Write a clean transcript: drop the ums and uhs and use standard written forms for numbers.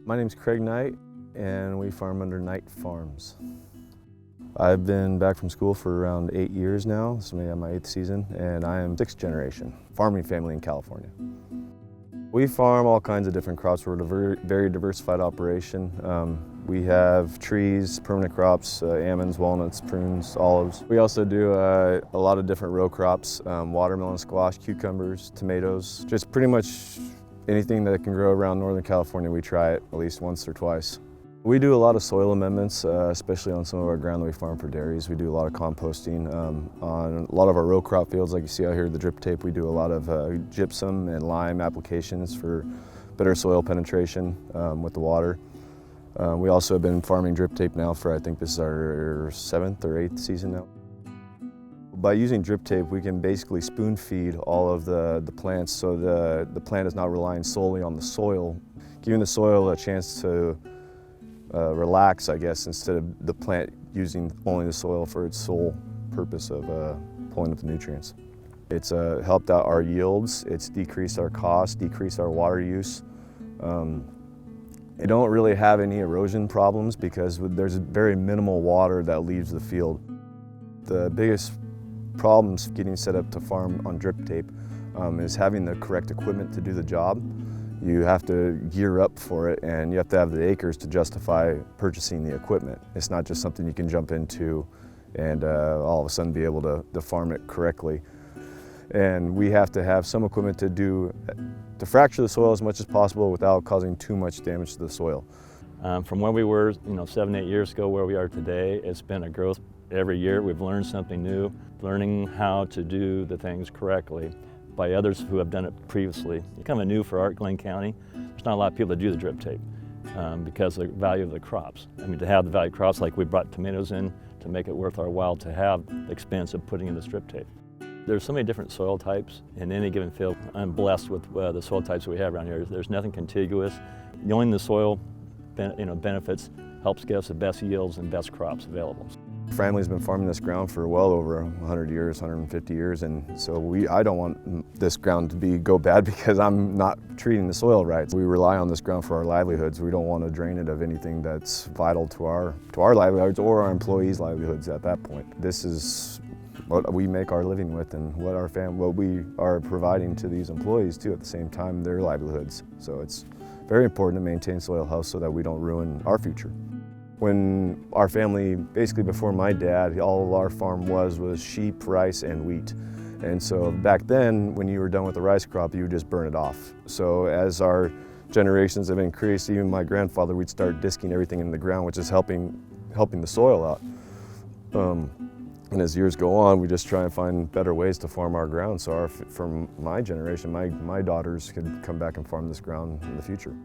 My name's Craig Knight, and we farm under Knight Farms. I've been back from school for around 8 years now. This is my 8th season, and I am 6th generation farming family in California. We farm all kinds of different crops. We're a very diversified operation. We have trees, permanent crops, almonds, walnuts, prunes, olives. We also do a lot of different row crops, watermelon, squash, cucumbers, tomatoes, just pretty much anything that can grow around Northern California, we try it at least once or twice. We do a lot of soil amendments, especially on some of our ground that we farm for dairies. We do a lot of composting. On a lot of our row crop fields, like you see out here, the drip tape, we do a lot of gypsum and lime applications for better soil penetration with the water. We also have been farming drip tape now for, I think this is our 7th or 8th season now. By using drip tape, we can basically spoon feed all of the plants, so the plant is not relying solely on the soil, giving the soil a chance to relax, I guess, instead of the plant using only the soil for its sole purpose of pulling up the nutrients. It's helped out our yields, it's decreased our costs, decreased our water use. They don't really have any erosion problems because there's very minimal water that leaves the field. The biggest problems getting set up to farm on drip tape is having the correct equipment to do the job. You have to gear up for it, and you have to have the acres to justify purchasing the equipment. It's not just something you can jump into and all of a sudden be able to farm it correctly. And we have to have some equipment to fracture the soil as much as possible without causing too much damage to the soil. From where we were, 7, 8 years ago, where we are today, it's been a growth every year. We've learned something new, learning how to do the things correctly by others who have done it previously. It's kind of new for Art Glen County. There's not a lot of people that do the drip tape because of the value of the crops. I mean, to have the value crops, like we brought tomatoes in to make it worth our while to have the expense of putting in the drip tape. There's so many different soil types in any given field. I'm blessed with the soil types that we have around here. There's nothing contiguous. Knowing the soil benefits helps give us the best yields and best crops available. Family's been farming this ground for well over 100 years, 150 years, and so I don't want this ground to go bad because I'm not treating the soil right. We rely on this ground for our livelihoods. We don't want to drain it of anything that's vital to our livelihoods or our employees' livelihoods at that point. This is what we make our living with and what we are providing to these employees too at the same time, their livelihoods. So it's very important to maintain soil health so that we don't ruin our future. When our family, basically before my dad, all of our farm was sheep, rice, and wheat. And so back then, when you were done with the rice crop, you would just burn it off. So as our generations have increased, even my grandfather, we'd start disking everything in the ground, which is helping the soil out. And as years go on, we just try and find better ways to farm our ground so from my generation, my daughters could come back and farm this ground in the future.